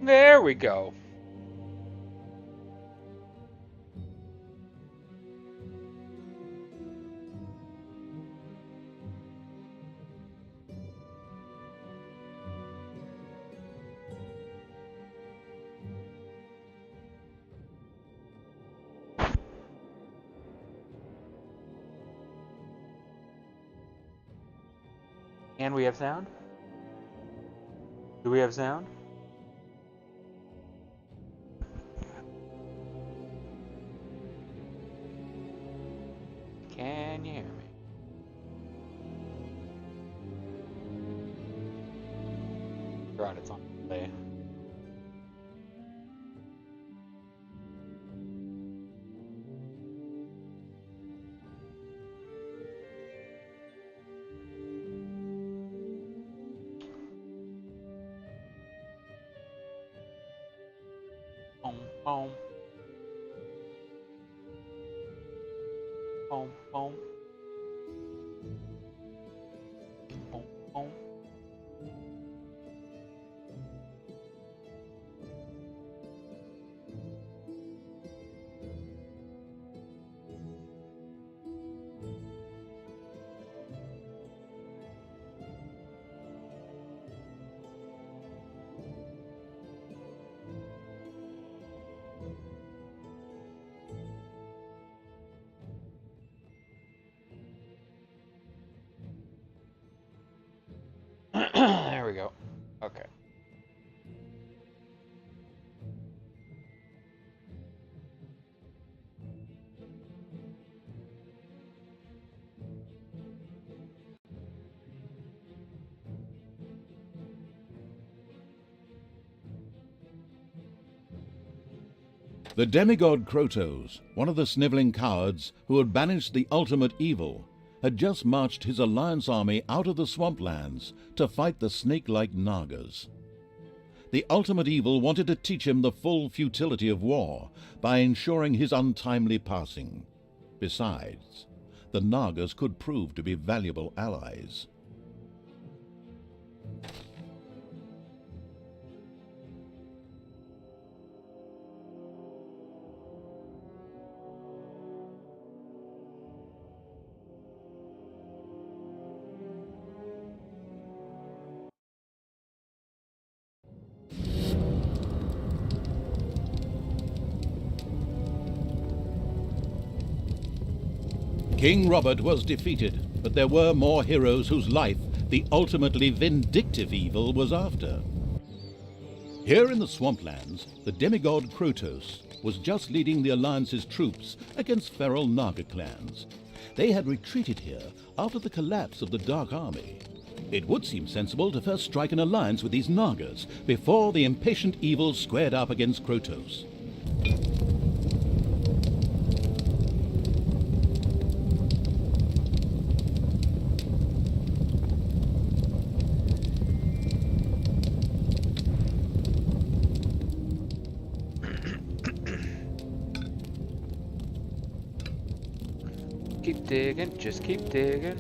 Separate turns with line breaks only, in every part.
There we go. And we have sound? Do we have sound? Can you hear me? Right, it's on play. Boom, boom. Boom, boom. Boom, boom. There we go. Okay.
The demigod Krotos, one of the sniveling cowards who had banished the ultimate evil, had just marched his alliance army out of the swamplands to fight the snake-like Nagas. The ultimate evil wanted to teach him the full futility of war by ensuring his untimely passing. Besides, the Nagas could prove to be valuable allies. King Robert was defeated, but there were more heroes whose life the ultimately vindictive evil was after. Here in the swamplands, the demigod Krotos was just leading the Alliance's troops against feral Naga clans. They had retreated here after the collapse of the Dark Army. It would seem sensible to first strike an alliance with these Nagas before the impatient evil squared up against Krotos.
Keep digging, just keep digging.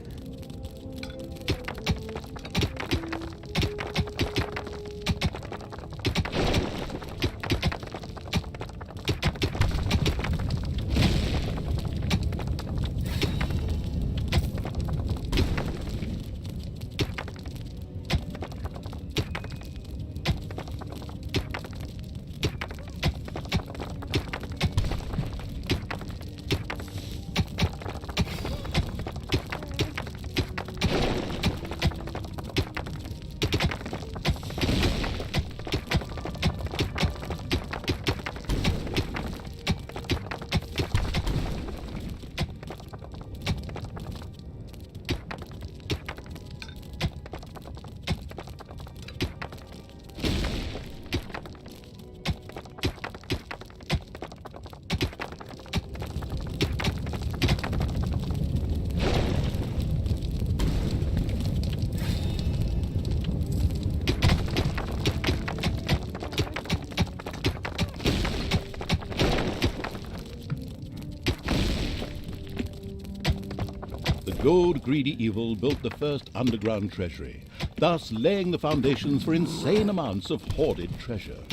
Gold-greedy evil built the first underground treasury, thus laying the foundations for insane amounts of hoarded treasure.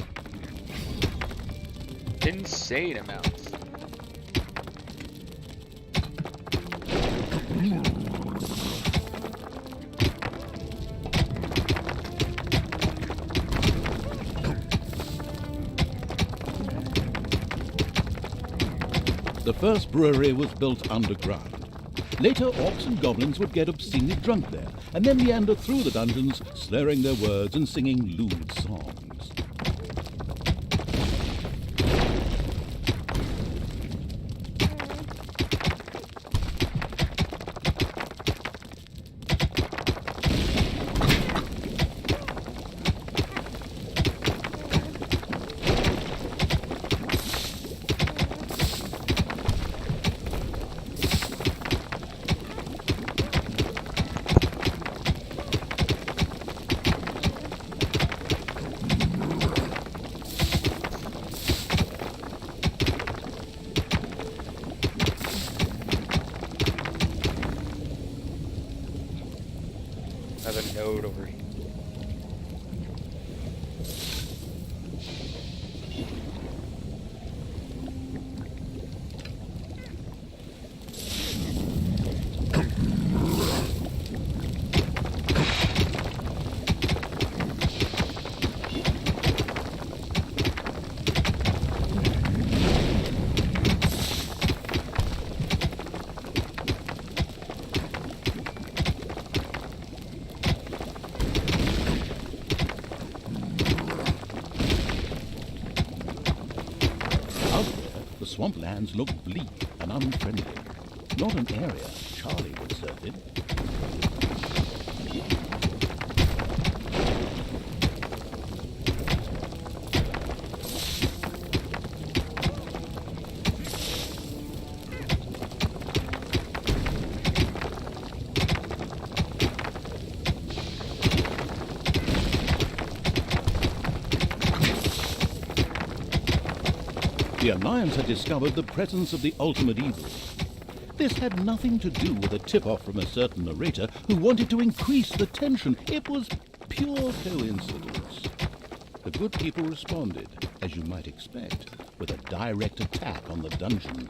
Insane amounts.
The first brewery was built underground. Later, orcs and goblins would get obscenely drunk there, and then meander through the dungeons, slurring their words and singing lewd songs.
Another node over here.
Out there, the swamplands looked bleak and unfriendly. Not an area Charlie would serve in. The Alliance had discovered the presence of the ultimate evil. This had nothing to do with a tip-off from a certain narrator who wanted to increase the tension. It was pure coincidence. The good people responded, as you might expect, with a direct attack on the dungeon.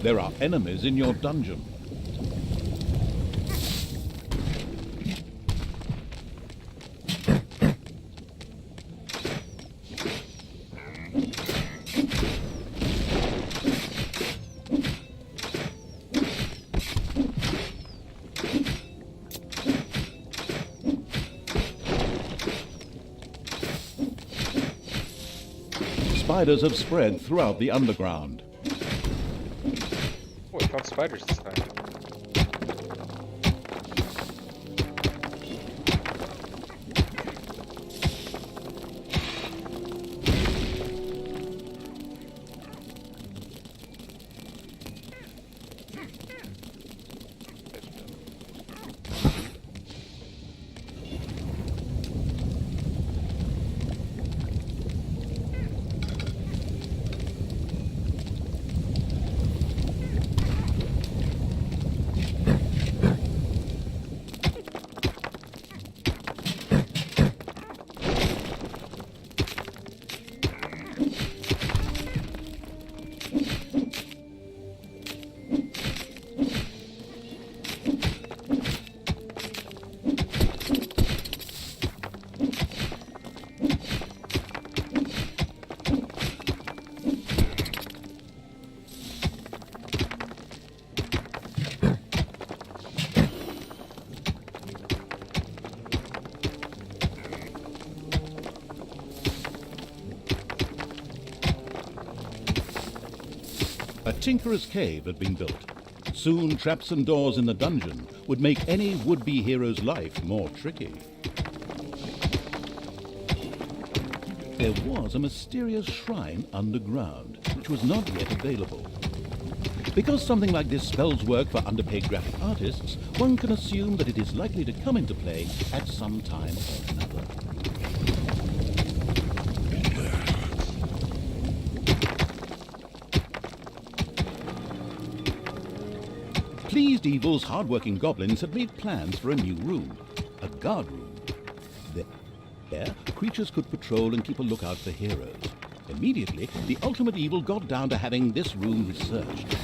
There are enemies in your dungeon. Spiders have spread throughout the underground.
Oh, I found spiders this time.
Tinkerer's Cave had been built. Soon, traps and doors in the dungeon would make any would-be hero's life more tricky. There was a mysterious shrine underground, which was not yet available. Because something like this spells work for underpaid graphic artists, one can assume that it is likely to come into play at some time or another. Pleased Evil's hard-working goblins had made plans for a new room, a guard room. There, creatures could patrol and keep a lookout for heroes. Immediately, the Ultimate Evil got down to having this room researched.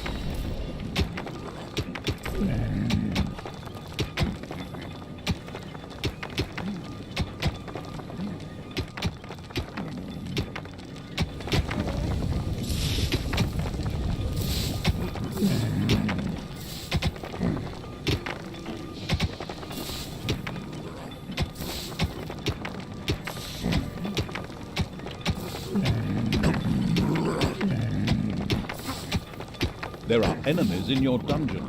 There are enemies in your dungeon.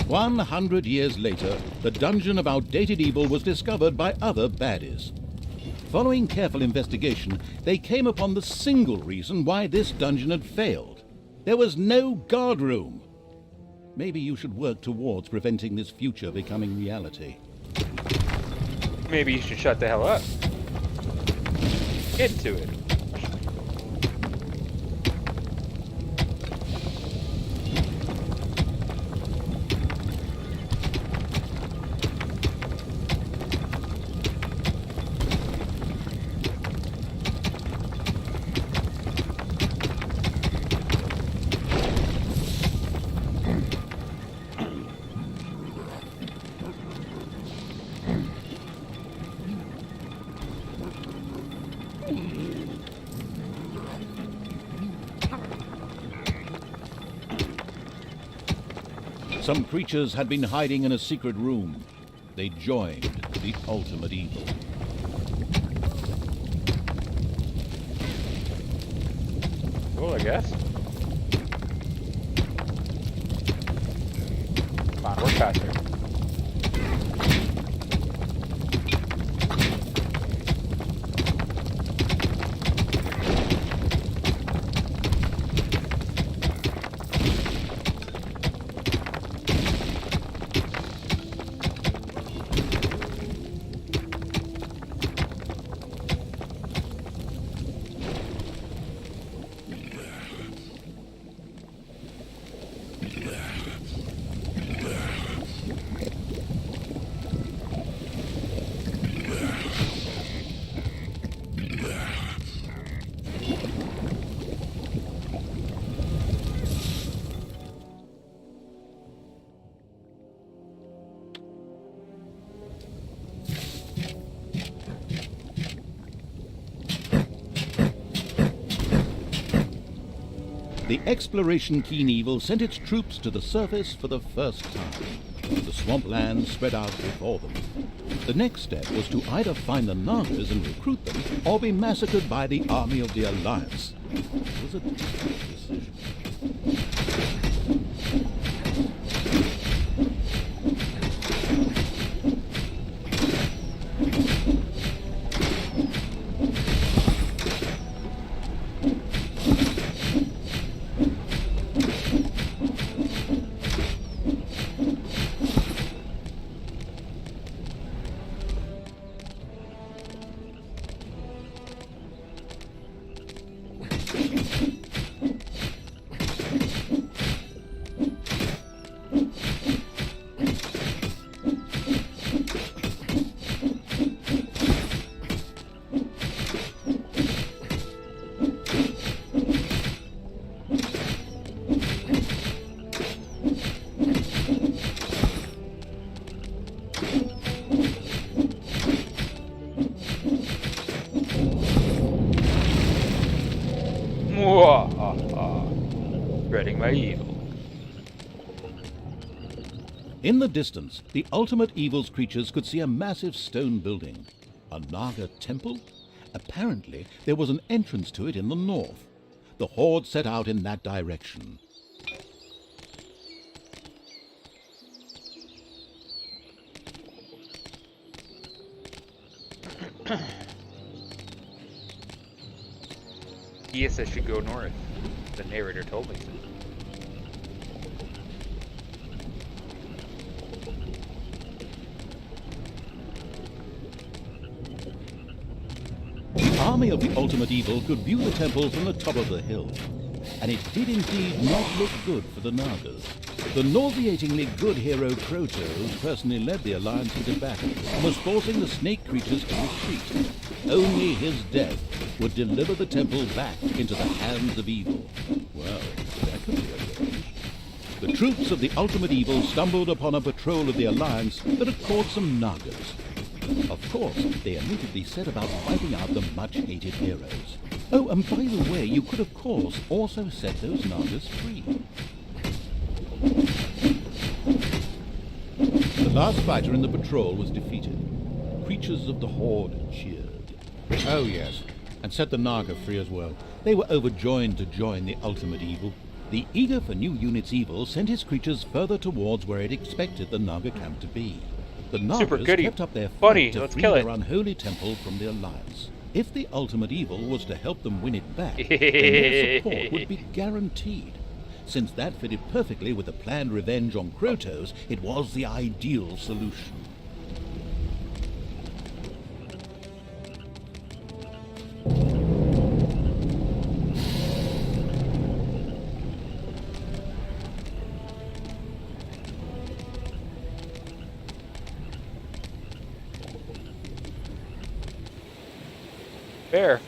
One 100 years later, the dungeon of outdated evil was discovered by other baddies. Following careful investigation, they came upon the single reason why this dungeon had failed. There was no guard room. Maybe you should work towards preventing this future becoming reality.
Maybe you should shut the hell up. Get to it.
Some creatures had been hiding in a secret room. They joined the Ultimate Evil.
Cool, I guess. Come on, work faster.
The exploration-keen evil sent its troops to the surface for the first time. The swamplands spread out before them. The next step was to either find the Nagas and recruit them, or be massacred by the army of the Alliance. It was a difficult decision.
Spreading my evil.
In the distance, the ultimate evil's creatures could see a massive stone building. A Naga temple? Apparently, there was an entrance to it in the north. The Horde set out in that direction.
Yes, I should go north. The narrator told me so.
The army of the ultimate evil could view the temple from the top of the hill, and it did indeed not look good for the Nagas. The nauseatingly good hero Kroto, who personally led the Alliance into battle, was forcing the snake creatures to retreat. Only his death would deliver the temple back into the hands of evil. Well, that could be arranged. The troops of the ultimate evil stumbled upon a patrol of the Alliance that had caught some Nagas. Of course, they immediately set about wiping out the much-hated heroes. Oh, and by the way, you could of course also set those Nagas free. The last fighter in the patrol was defeated. Creatures of the Horde cheered. Oh yes, and set the Naga free as well. They were overjoyed to join the ultimate evil. The eager for new units evil sent his creatures further towards where it expected the Naga camp to be. The Nagas kept up their fight to free their unholy temple from the Alliance. If the ultimate evil was to help them win it back, then their support would be guaranteed. Since that fitted perfectly with the planned revenge on Krotos, it was the ideal solution.
Fair.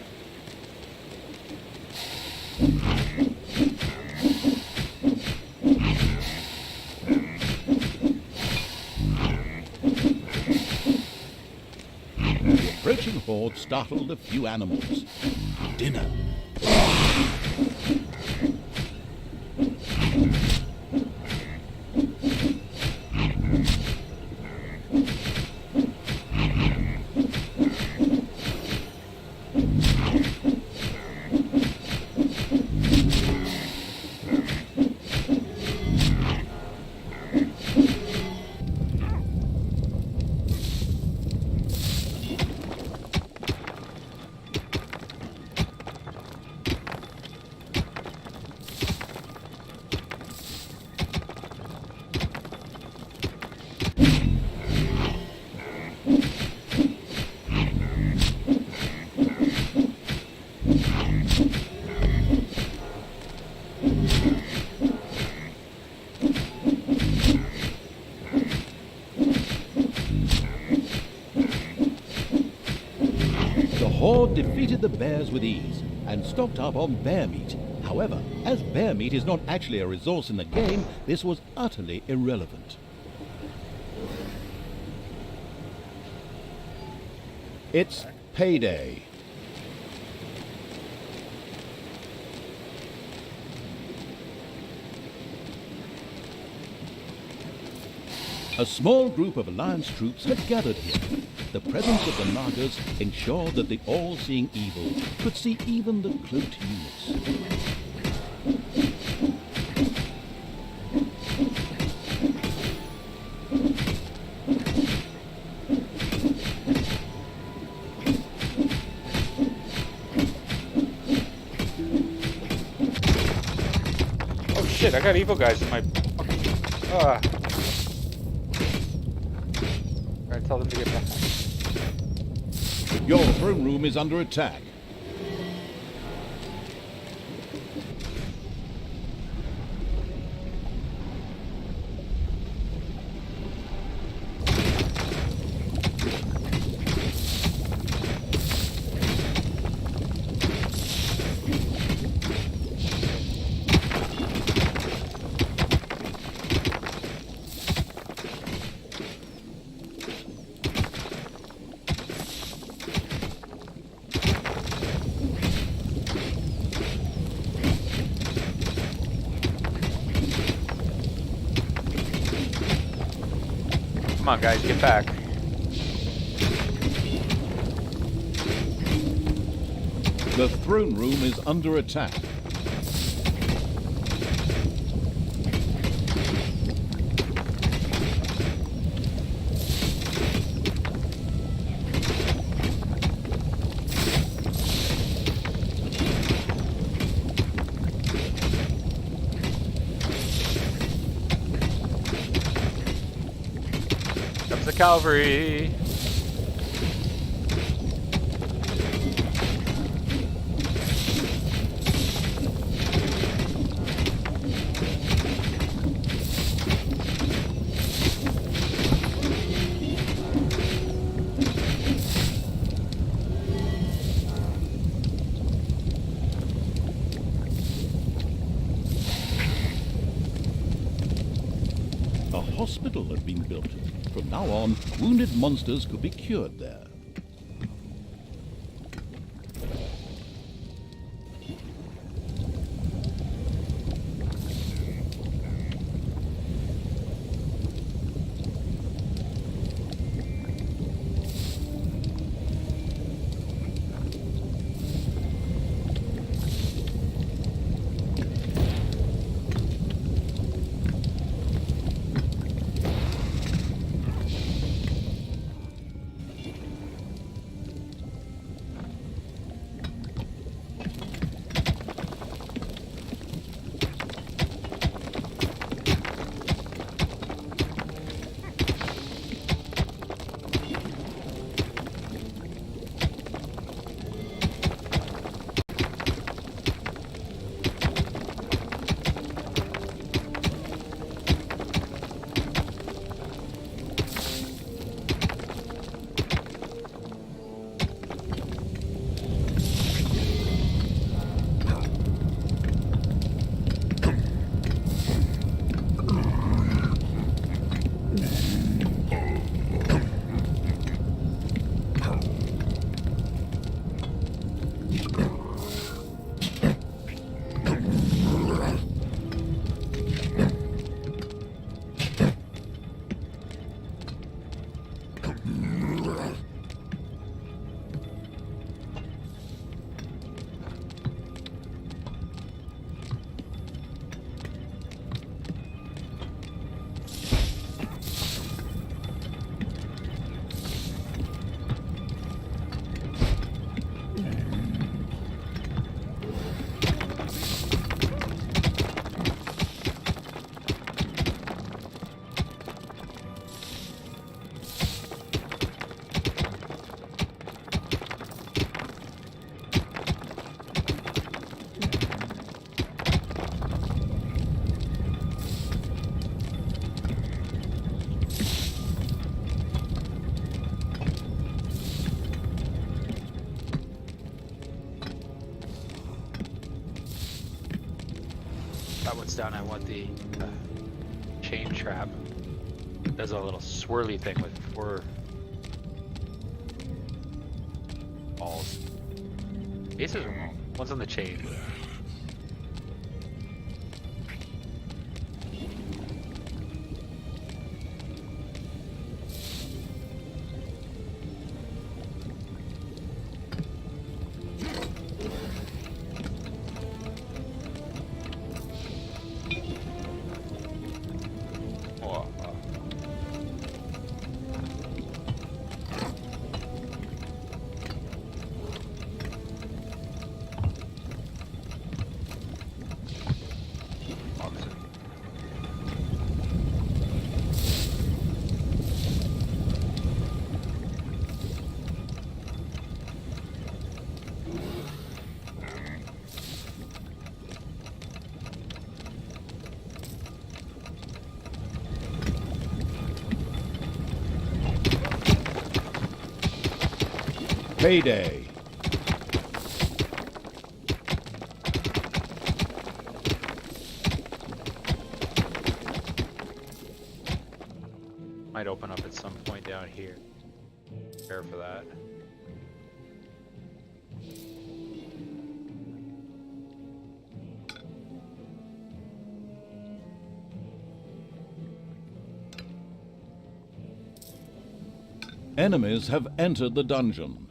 The approaching horde startled a few animals. Dinner. Horde defeated the bears with ease and stocked up on bear meat. However, as bear meat is not actually a resource in the game, this was utterly irrelevant. It's payday. A small group of Alliance troops had gathered here. The presence of the Nagas ensured that the all-seeing evil could see even the cloaked units.
Oh shit, I got evil guys in my... Alright, tell them to get back.
Your throne room is under attack.
Come on, guys, get back.
The throne room is under attack.
Comes the cavalry.
A hospital had been built. From now on, wounded monsters could be cured there.
That one's down. I want the chain trap. Does a little swirly thing with 4 balls. Aces are one's on the chain.
Payday.
Might open up at some point down here. Prepare for that.
Enemies have entered the dungeon.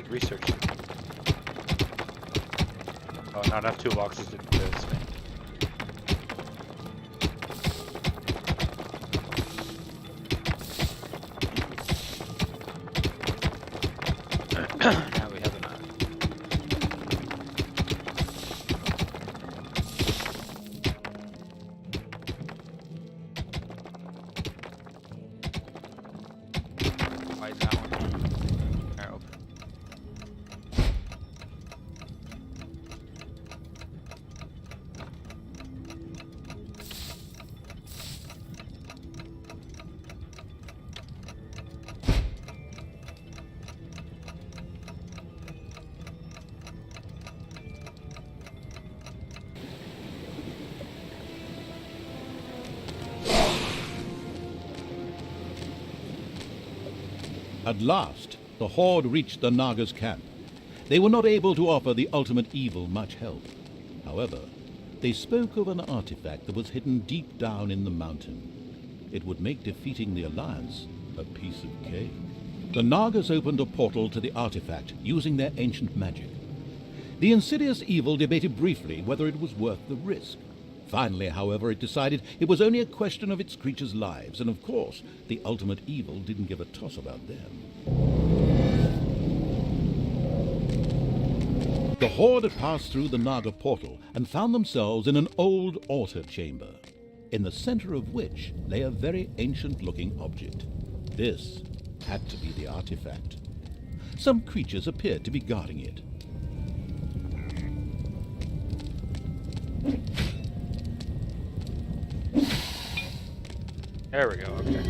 Research. Oh, not enough toolboxes to do this. Now we have enough. Why is that one? Alright, open.
At last, the Horde reached the Naga's camp. They were not able to offer the ultimate evil much help. However, they spoke of an artifact that was hidden deep down in the mountain. It would make defeating the Alliance a piece of cake. The Nagas opened a portal to the artifact using their ancient magic. The insidious evil debated briefly whether it was worth the risk. Finally, however, it decided it was only a question of its creatures' lives, and of course, the ultimate evil didn't give a toss about them. The Horde had passed through the Naga portal and found themselves in an old altar chamber, in the center of which lay a very ancient-looking object. This had to be the artifact. Some creatures appeared to be guarding it.
There we go, okay.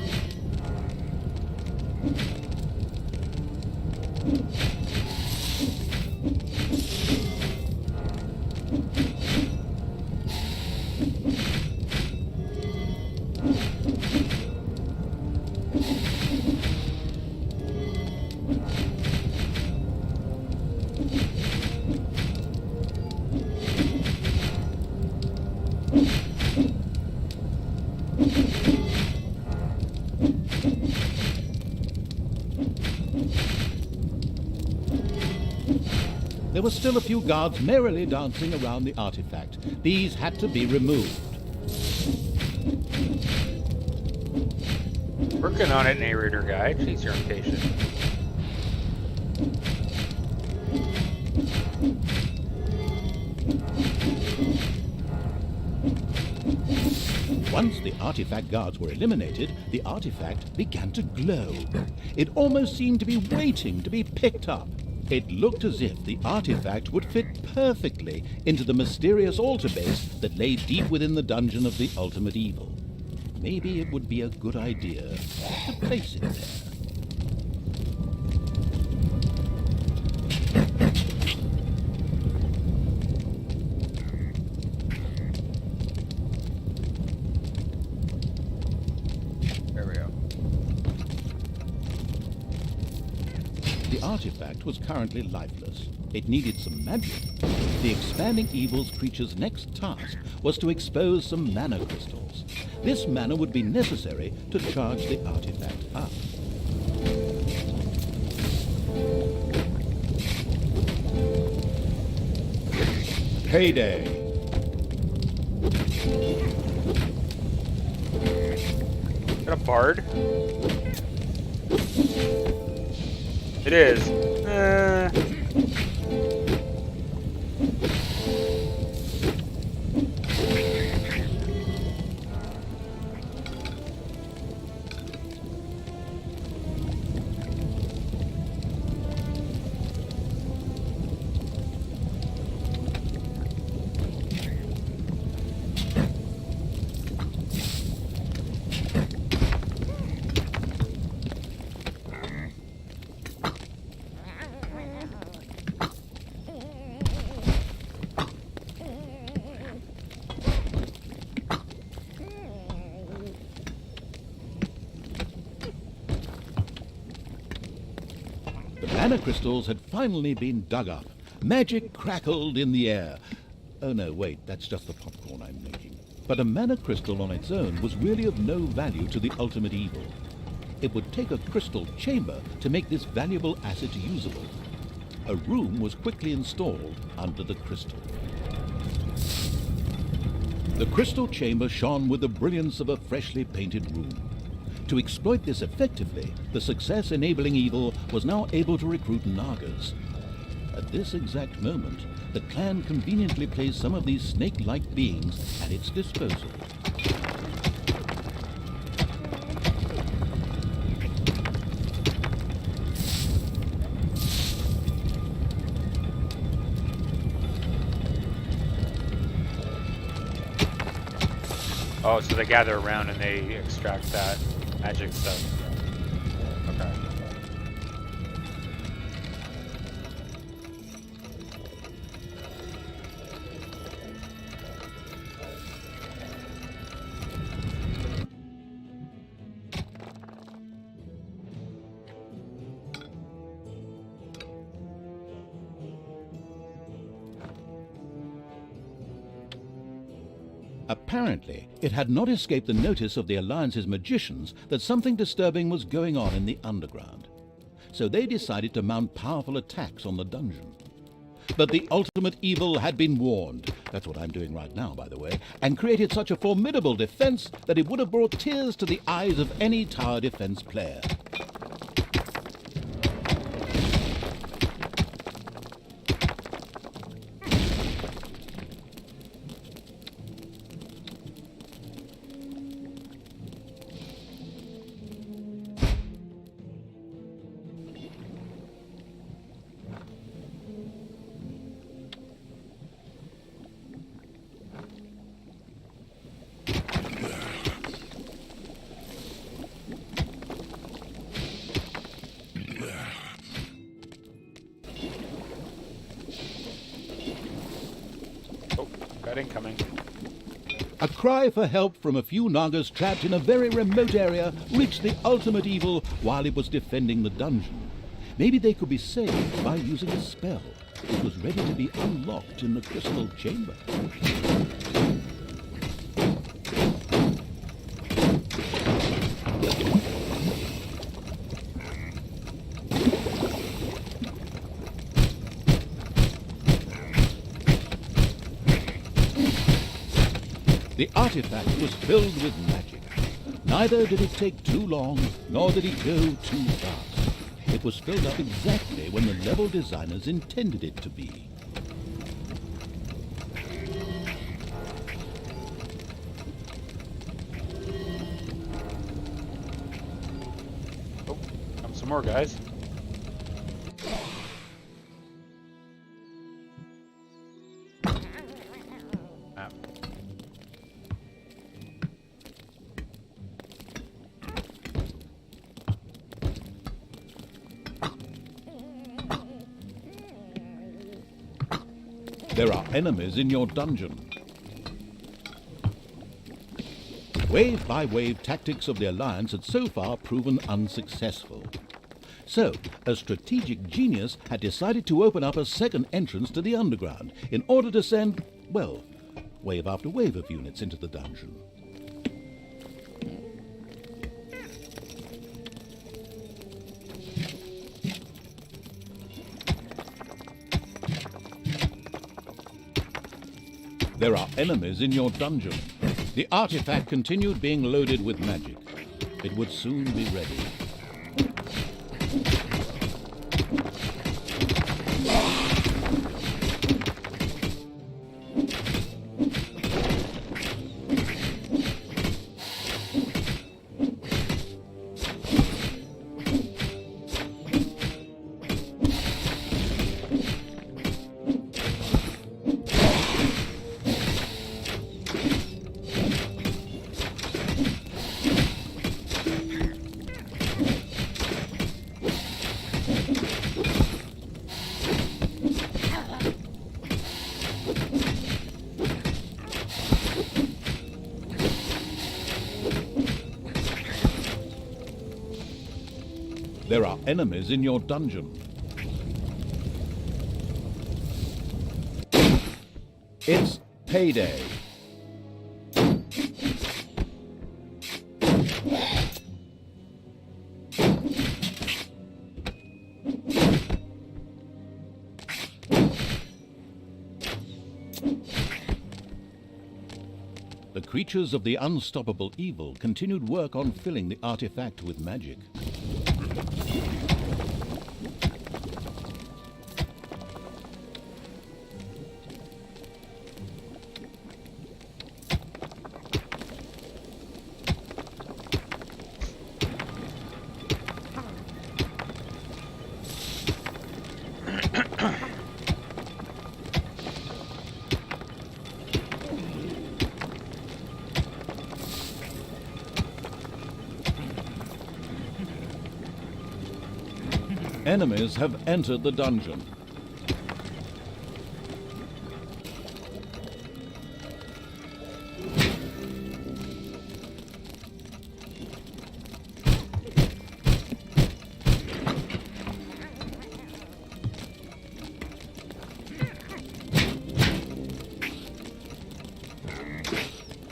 There were still a few guards merrily dancing around the artifact. These had to be removed.
Working on it, narrator guy. Please, you're impatient.
Once the artifact guards were eliminated, the artifact began to glow. It almost seemed to be waiting to be picked up. It looked as if the artifact would fit perfectly into the mysterious altar base that lay deep within the dungeon of the ultimate evil. Maybe it would be a good idea to place it there. The artifact was currently lifeless. It needed some magic. The expanding evil's creature's next task was to expose some mana crystals. This mana would be necessary to charge the artifact up. Payday!
Got a bard? It is.
Mana crystals had finally been dug up. Magic crackled in the air. Oh no, wait, that's just the popcorn I'm making. But a mana crystal on its own was really of no value to the ultimate evil. It would take a crystal chamber to make this valuable asset usable. A room was quickly installed under the crystal. The crystal chamber shone with the brilliance of a freshly painted room. To exploit this effectively, the success-enabling evil was now able to recruit Nagas. At this exact moment, the clan conveniently placed some of these snake-like beings at its disposal.
Oh, so they gather around and they extract that magic stuff. Okay.
Apparently, it had not escaped the notice of the Alliance's magicians that something disturbing was going on in the underground. So they decided to mount powerful attacks on the dungeon. But the ultimate evil had been warned, that's what I'm doing right now, by the way, and created such a formidable defense that it would have brought tears to the eyes of any tower defense player.
Incoming.
A cry for help from a few Nagas trapped in a very remote area reached the ultimate evil while it was defending the dungeon. Maybe they could be saved by using a spell. It was ready to be unlocked in the crystal chamber. The artifact was filled with magic. Neither did it take too long, nor did it go too fast. It was filled up exactly when the level designers intended it to be.
some more guys. Map.
There are enemies in your dungeon. Wave-by-wave tactics of the Alliance had so far proven unsuccessful. So, a strategic genius had decided to open up a second entrance to the underground in order to send, well, wave after wave of units into the dungeon. There are enemies in your dungeon. The artifact continued being loaded with magic. It would soon be ready. There are enemies in your dungeon. It's payday. The creatures of the unstoppable evil continued work on filling the artifact with magic. Enemies have entered the dungeon.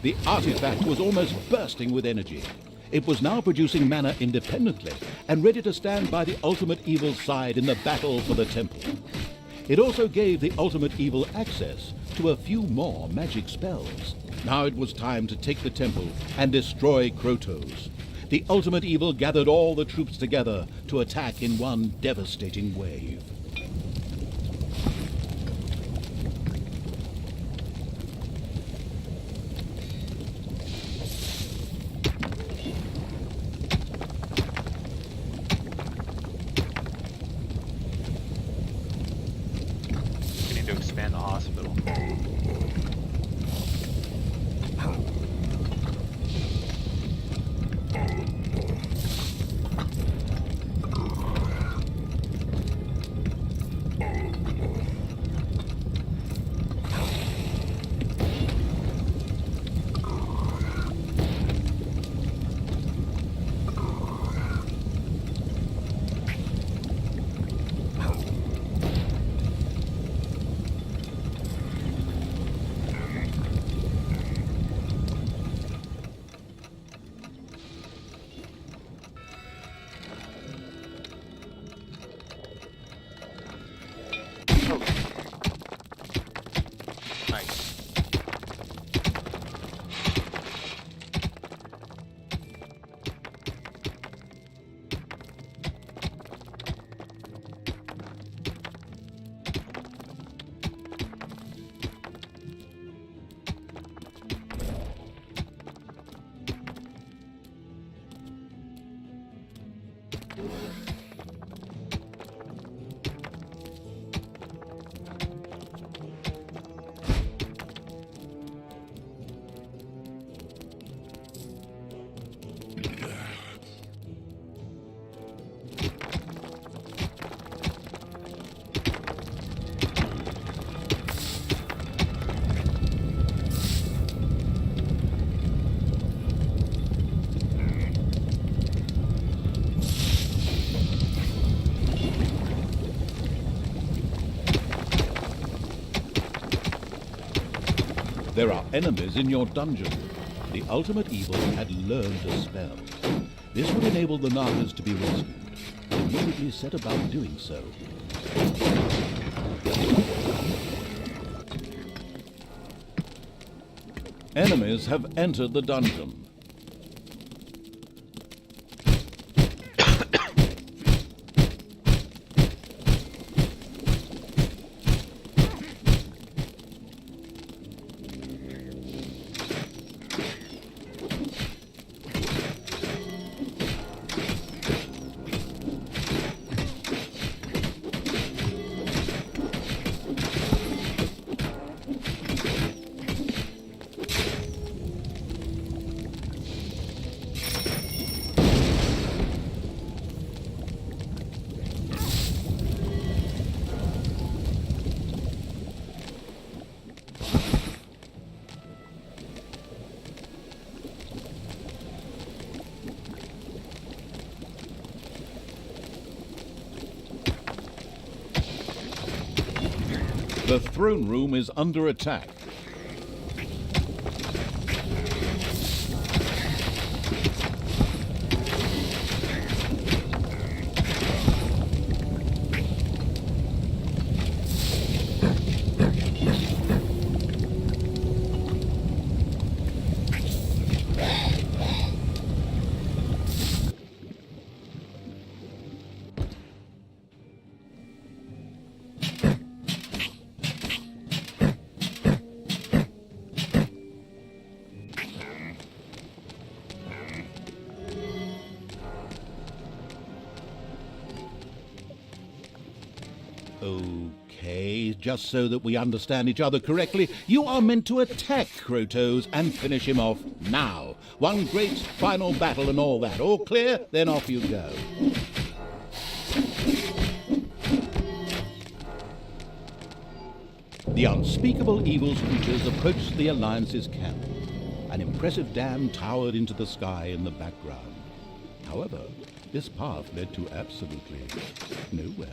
The artifact was almost bursting with energy. It was now producing mana independently and ready to stand by the ultimate evil's side in the battle for the temple. It also gave the ultimate evil access to a few more magic spells. Now it was time to take the temple and destroy Krotos. The ultimate evil gathered all the troops together to attack in one devastating wave.
To expand the hospital.
There are enemies in your dungeon. The ultimate evil had learned a spell. This would enable the Nagas to be rescued. They immediately set about doing so. Enemies have entered the dungeon. The throne room is under attack. Okay, just so that we understand each other correctly, you are meant to attack Krotos and finish him off now. One great final battle and all that. All clear? Then off you go. The unspeakable evil's creatures approached the Alliance's camp. An impressive dam towered into the sky in the background. However, this path led to absolutely nowhere.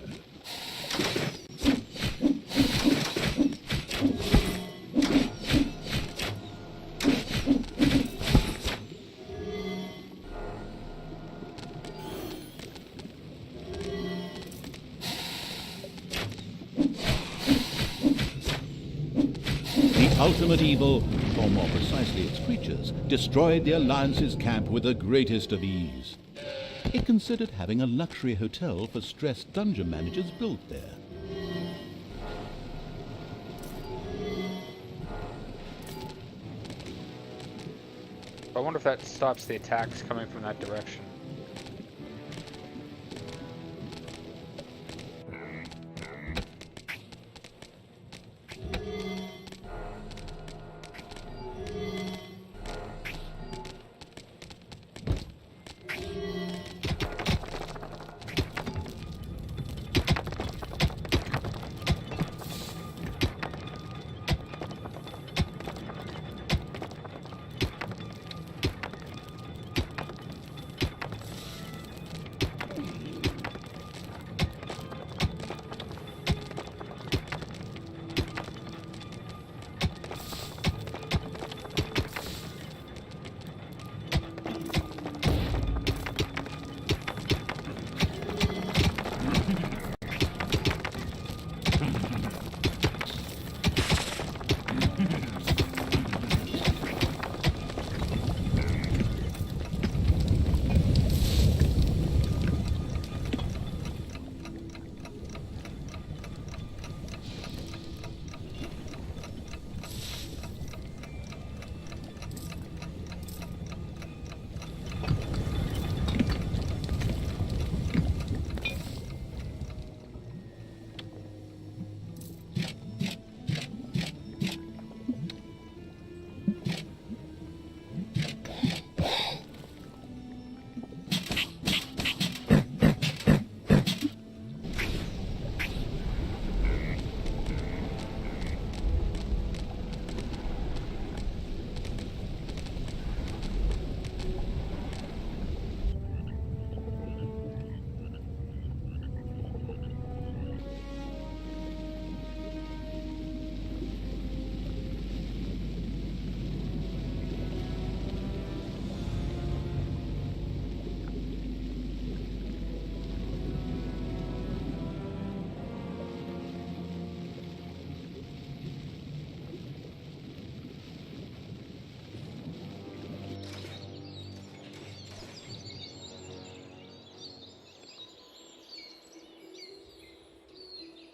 The ultimate evil, or more precisely its creatures, destroyed the Alliance's camp with the greatest of ease. It considered having a luxury hotel for stressed dungeon managers built there.
I wonder if that stops the attacks coming from that direction.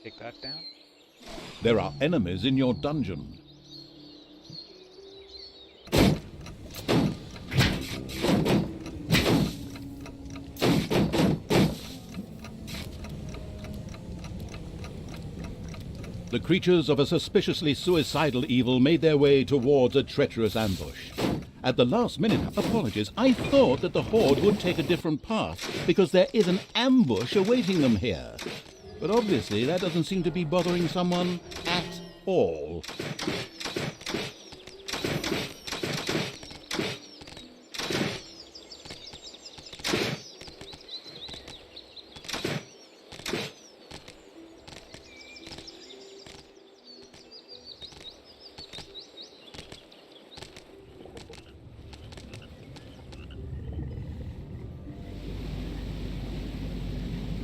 Take that down.
There are enemies in your dungeon. The creatures of a suspiciously suicidal evil made their way towards a treacherous ambush. At the last minute, apologies, I thought that the horde would take a different path because there is an ambush awaiting them here. But obviously that doesn't seem to be bothering someone at all.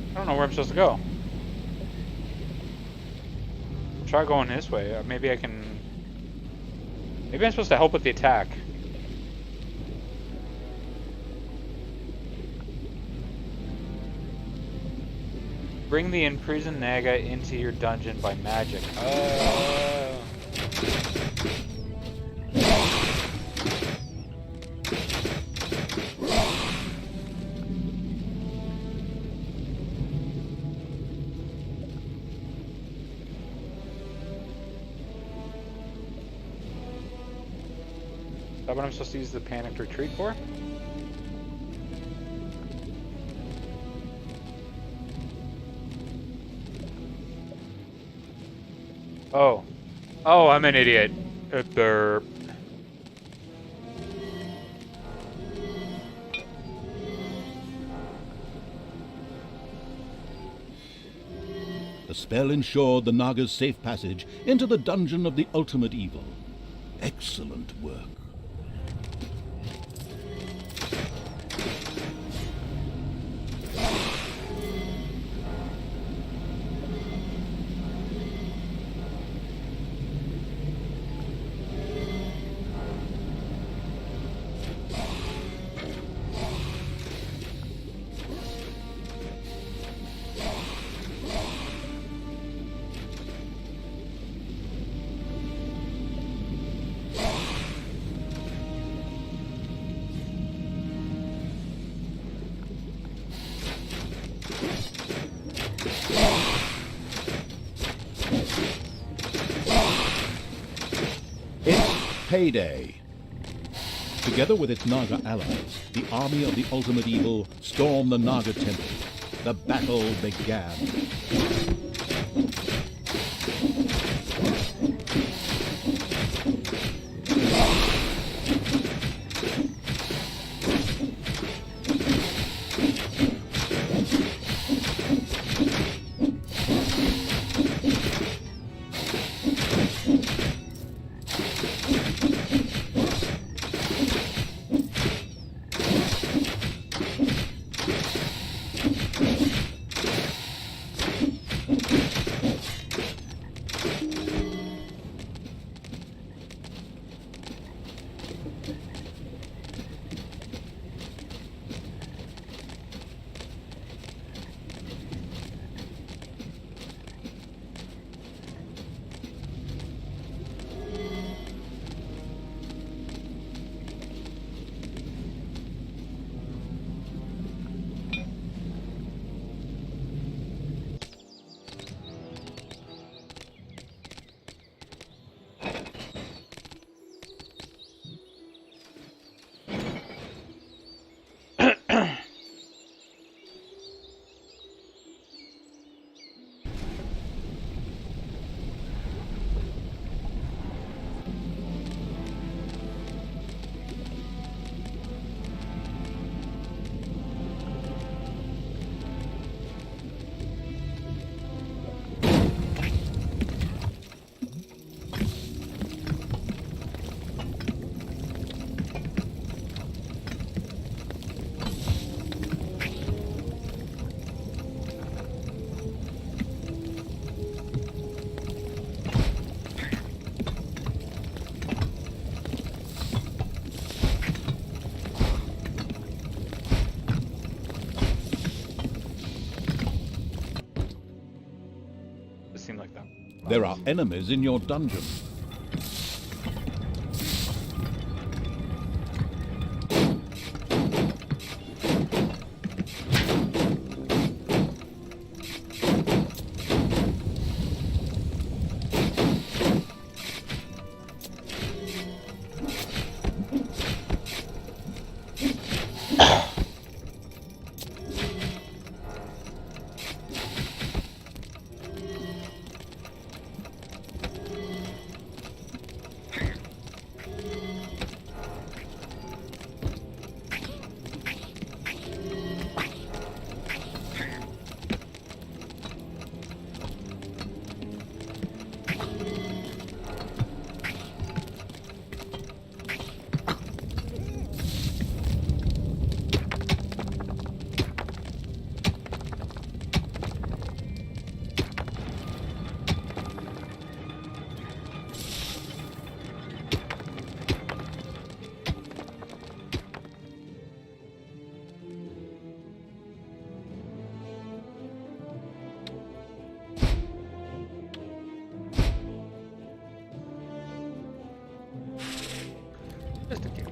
I don't know where I'm supposed to go. Try going this way. Maybe I can... Maybe I'm supposed to help with the attack. Bring the imprisoned Naga into your dungeon by magic. Is that what I'm supposed to use the panicked retreat for? Oh. Oh, I'm an idiot. Derp.
The spell ensured the Naga's safe passage into the dungeon of the ultimate evil. Excellent work. Payday. Together with its Naga allies, the army of the ultimate evil stormed the Naga temple. The battle began.
seem like them.
There are enemies in your dungeon.
Just a few.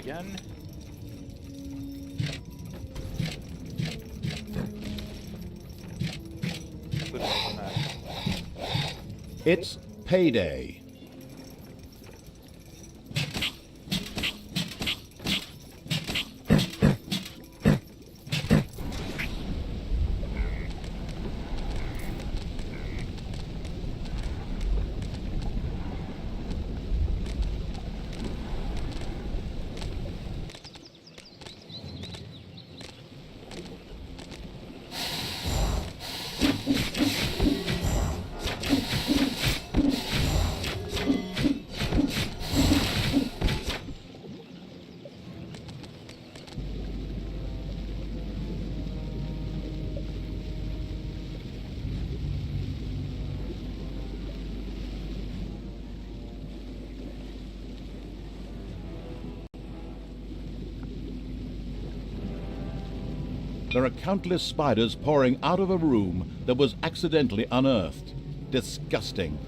again.
It's payday. There are countless spiders pouring out of a room that was accidentally unearthed. Disgusting.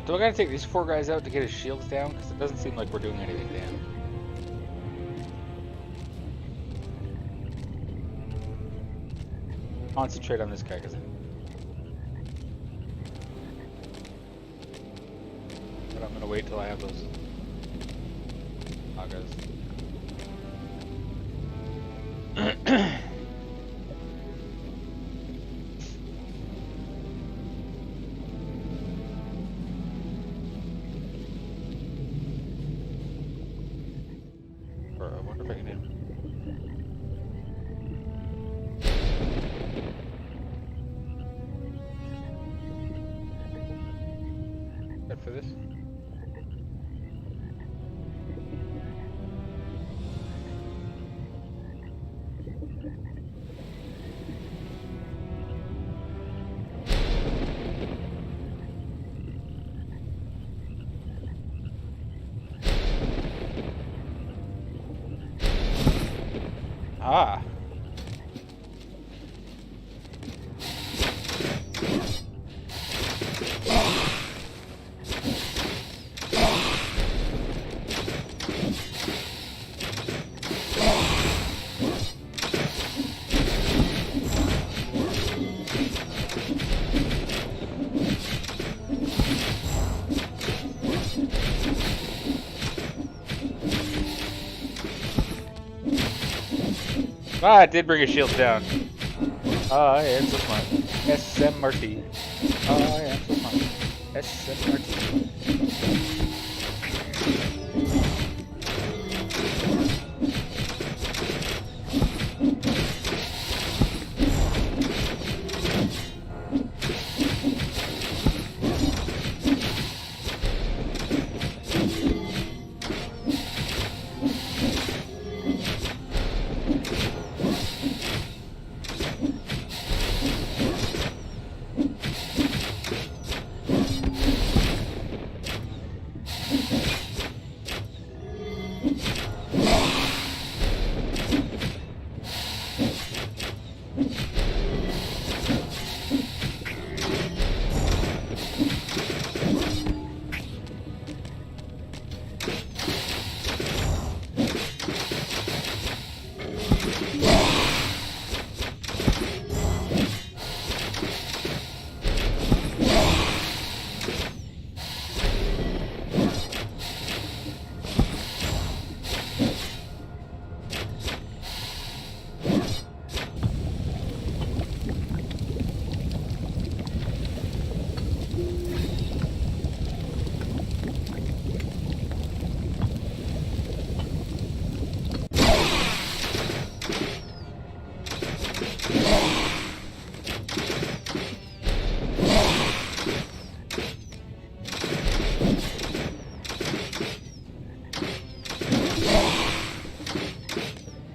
Do I gotta take these 4 guys out to get his shields down? Because it doesn't seem like we're doing anything to him. Concentrate on this guy, because but I'm gonna wait till I have those Nagas. Or I wonder if I can hit him. Good for this. Ah. Ah, it did bring his shield down. I am so smart. SMRT. I am so smart. SMRT.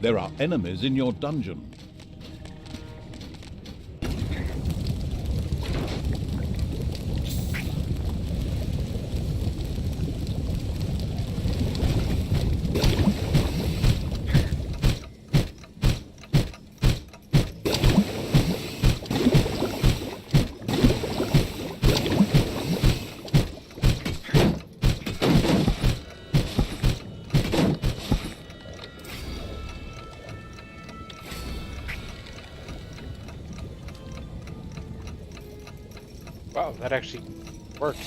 There are enemies in your dungeon.
Wow, that actually worked.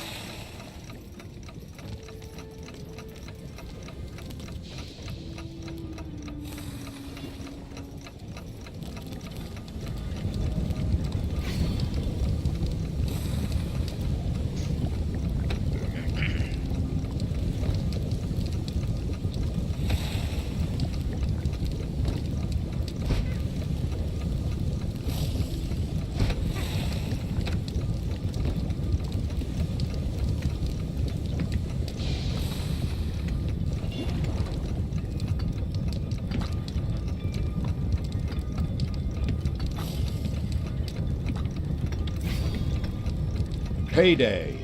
Payday.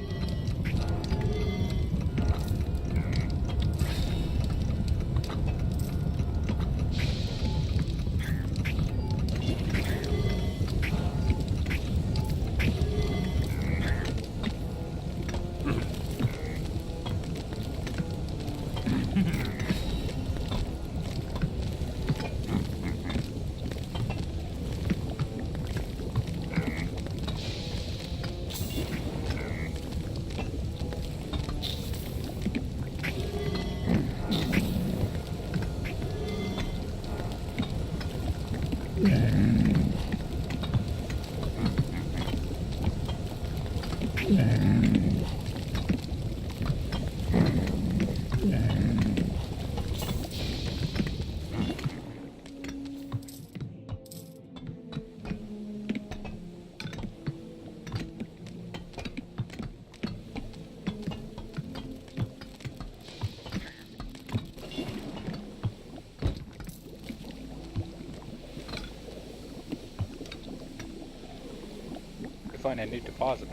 To find a new deposit.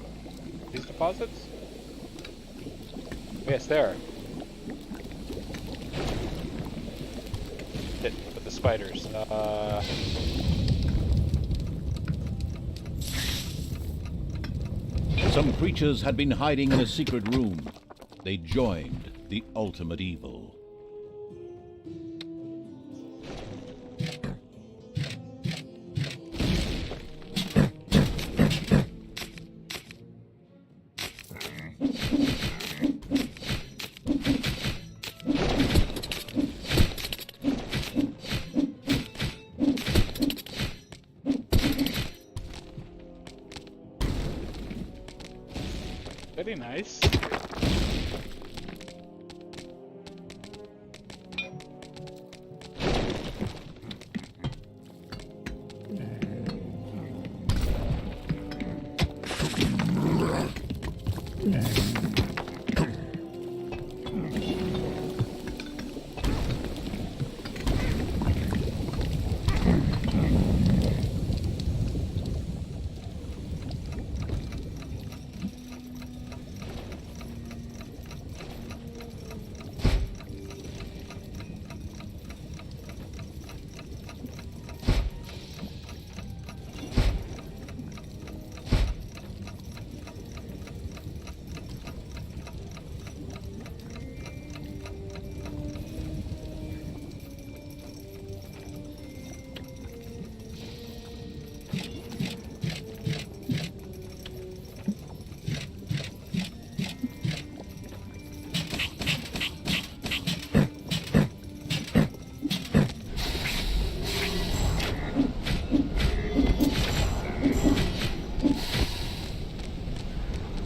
These deposits? Yes, there. Hit with the spiders.
Some creatures had been hiding in a secret room. They joined the ultimate evil.
Very nice.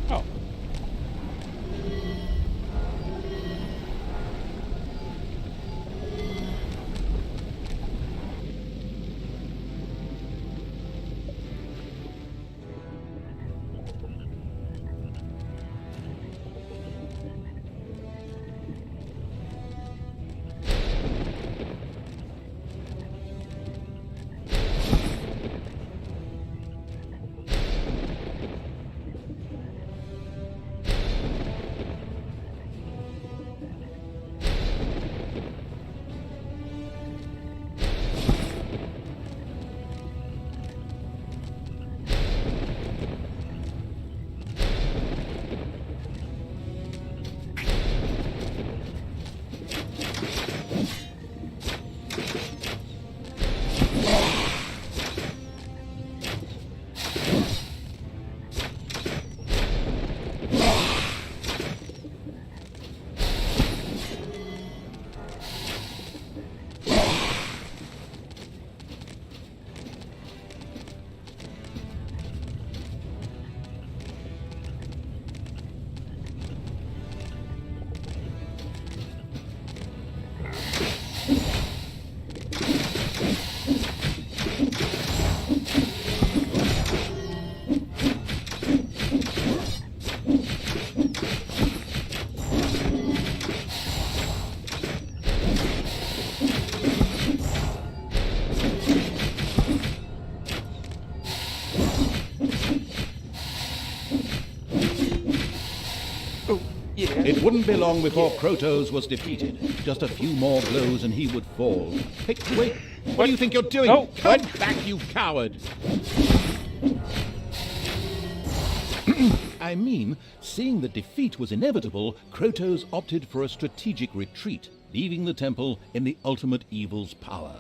Oh.
It wouldn't be long before Krotos was defeated. Just a few more blows and he would fall. Hey, wait! What do you think you're doing?
No,
Come back, you coward! I mean, seeing that defeat was inevitable, Krotos opted for a strategic retreat, leaving the temple in the ultimate evil's power.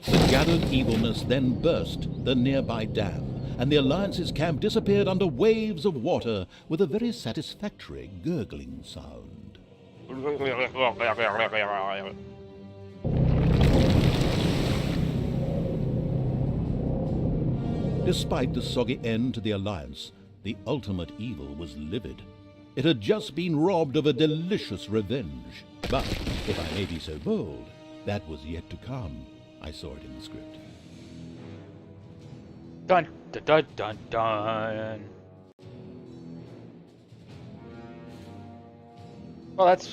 The gathered evilness then burst the nearby dam, and the Alliance's camp disappeared under waves of water with a very satisfactory gurgling sound. Despite the soggy end to the Alliance, the ultimate evil was livid. It had just been robbed of a delicious revenge. But, if I may be so bold, that was yet to come. I saw it in the script.
Dun dun dun dun dun. Well, that's